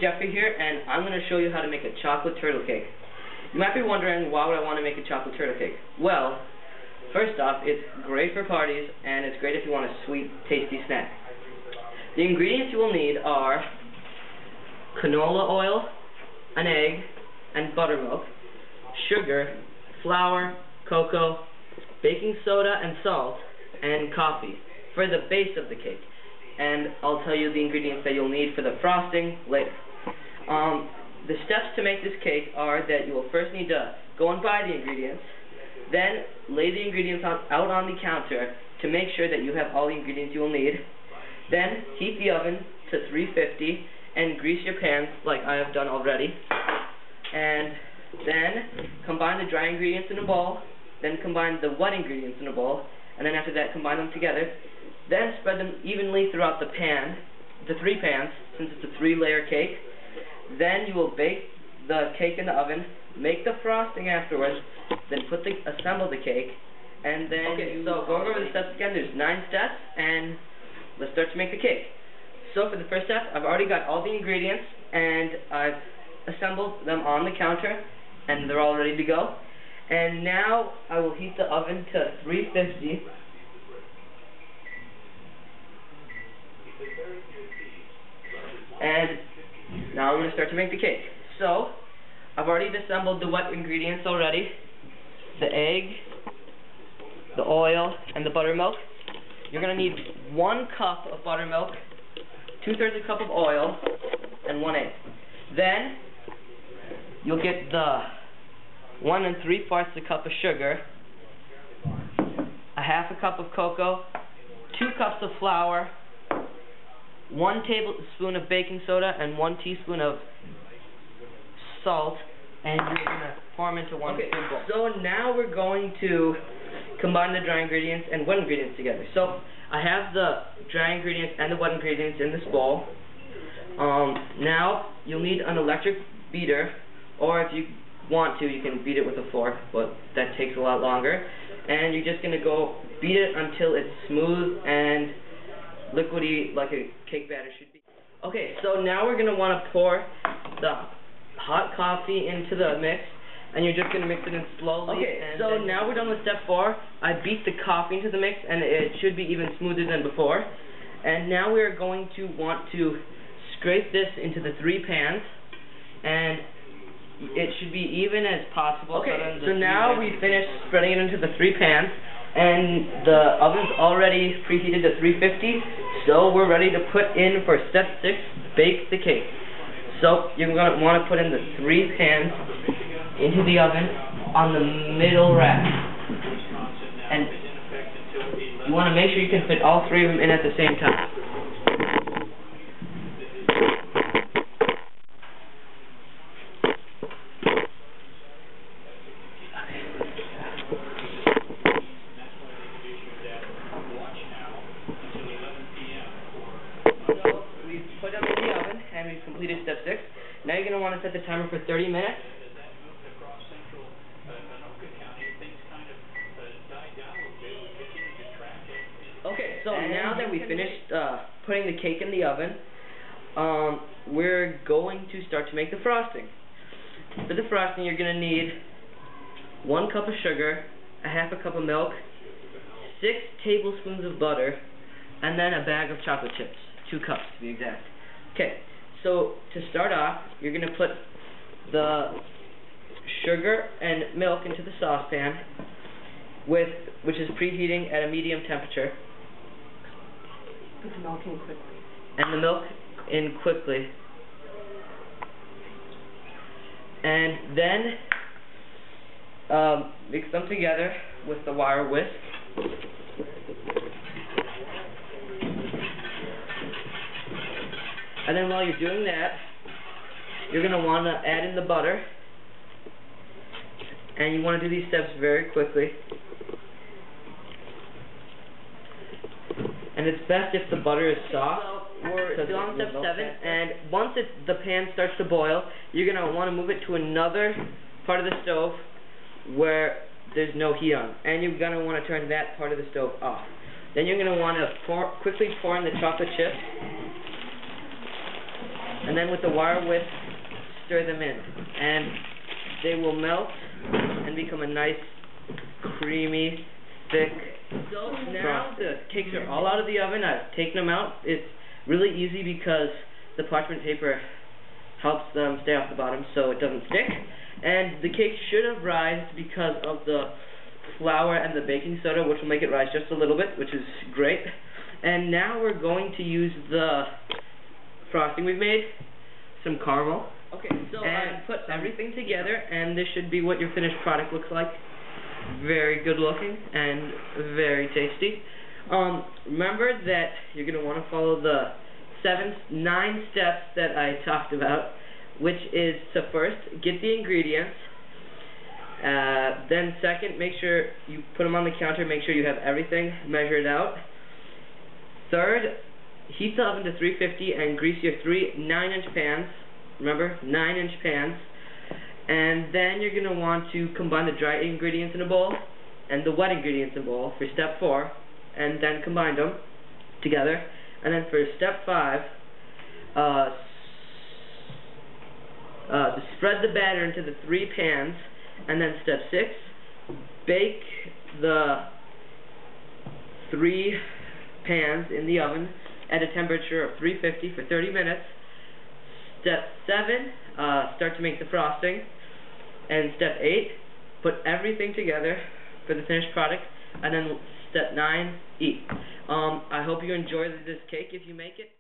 Jeffrey here, and I'm going to show you how to make a chocolate turtle cake. You might be wondering, why would I want to make a chocolate turtle cake? Well, first off, it's great for parties, and it's great if you want a sweet, tasty snack. The ingredients you will need are canola oil, an egg, and buttermilk, sugar, flour, cocoa, baking soda and salt, and coffee for the base of the cake. And I'll tell you the ingredients that you'll need for the frosting later. The steps to make this cake are that you will first need to go and buy the ingredients, then lay the ingredients out on the counter to make sure that you have all the ingredients you will need. Then heat the oven to 350 and grease your pans like I have done already. And then combine the dry ingredients in a bowl, then combine the wet ingredients in a bowl, and then after that combine them together. Then spread them evenly throughout the three pans, since it's a 3-layer cake. Then you will bake the cake in the oven, make the frosting afterwards, then assemble the cake, and then so going over the steps again, there's 9 steps, and let's start to make the cake. So for the first step, I've already got all the ingredients, and I've assembled them on the counter, and they're all ready to go. And now I will heat the oven to 350. And now I'm going to start to make the cake. So, I've already assembled the wet ingredients already. The egg, the oil, and the buttermilk. You're going to need 1 cup of buttermilk, 2/3 a cup of oil, and 1 egg. Then, you'll get the 1 3/4 a cup of sugar, a 1/2 cup of cocoa, 2 cups of flour, 1 tablespoon of baking soda, and 1 teaspoon of salt, and you're going to pour them into one big bowl. So now we're going to combine the dry ingredients and wet ingredients together. So I have the dry ingredients and the wet ingredients in this bowl. Now you'll need an electric beater, or if you want to, you can beat it with a fork, but that takes a lot longer. And you're just going to go beat it until it's smooth and liquidy like a cake batter should be. Okay, so now we're going to want to pour the hot coffee into the mix, and you're just going to mix it in slowly. Okay, so now we're done with step 4. I beat the coffee into the mix, and it should be even smoother than before. And now we're going to want to scrape this into the 3 pans, and it should be even as possible. Okay, so now we finished spreading it into the 3 pans, and the oven's already preheated to 350, so we're ready to put in for step 6, bake the cake. So you're going to want to put in the 3 pans into the oven on the middle rack, and you want to make sure you can fit all 3 of them in at the same time. Put them in the oven, and we've completed step 6. Now you're going to want to set the timer for 30 minutes. Okay, so now that we finished putting the cake in the oven, we're going to start to make the frosting. For the frosting, you're going to need 1 cup of sugar, a 1/2 cup of milk, 6 tablespoons of butter, and then a bag of chocolate chips. 2 cups to be exact. Okay, so to start off, you're going to put the sugar and milk into the saucepan, which is preheating at a medium temperature. Put the milk in quickly. And the milk in quickly. And then mix them together with the wire whisk. And then while you're doing that, you're going to want to add in the butter. And you want to do these steps very quickly. And it's best if the butter is soft. So we're still on step 7, and once the pan starts to boil, you're going to want to move it to another part of the stove where there's no heat on. And you're going to want to turn that part of the stove off. Then you're going to want to quickly pour in the chocolate chips. and then with the wire whisk, stir them in, and they will melt and become a nice, creamy, thick. So now the cakes are all out of the oven. I've taken them out. It's really easy because the parchment paper helps them stay off the bottom so it doesn't stick. And the cake should have rised because of the flour and the baking soda, which will make it rise just a little bit, which is great. And now we're going to use the frosting we've made, some caramel. Okay, so I put everything together, and this should be what your finished product looks like. Very good looking and very tasty. Remember that you're going to want to follow the 9 steps that I talked about, which is to first get the ingredients, then second, make sure you put them on the counter, make sure you have everything measured out. Third, heat the oven to 350 and grease your 3 9-inch pans. Remember, 9-inch pans. And then you're going to want to combine the dry ingredients in a bowl and the wet ingredients in a bowl for step 4, and then combine them together. And then for step 5, to spread the batter into the 3 pans. And then step 6, bake the 3 pans in the oven at a temperature of 350 for 30 minutes. Step 7, start to make the frosting. And step 8, put everything together for the finished product. And then step 9, eat. I hope you enjoy this cake if you make it.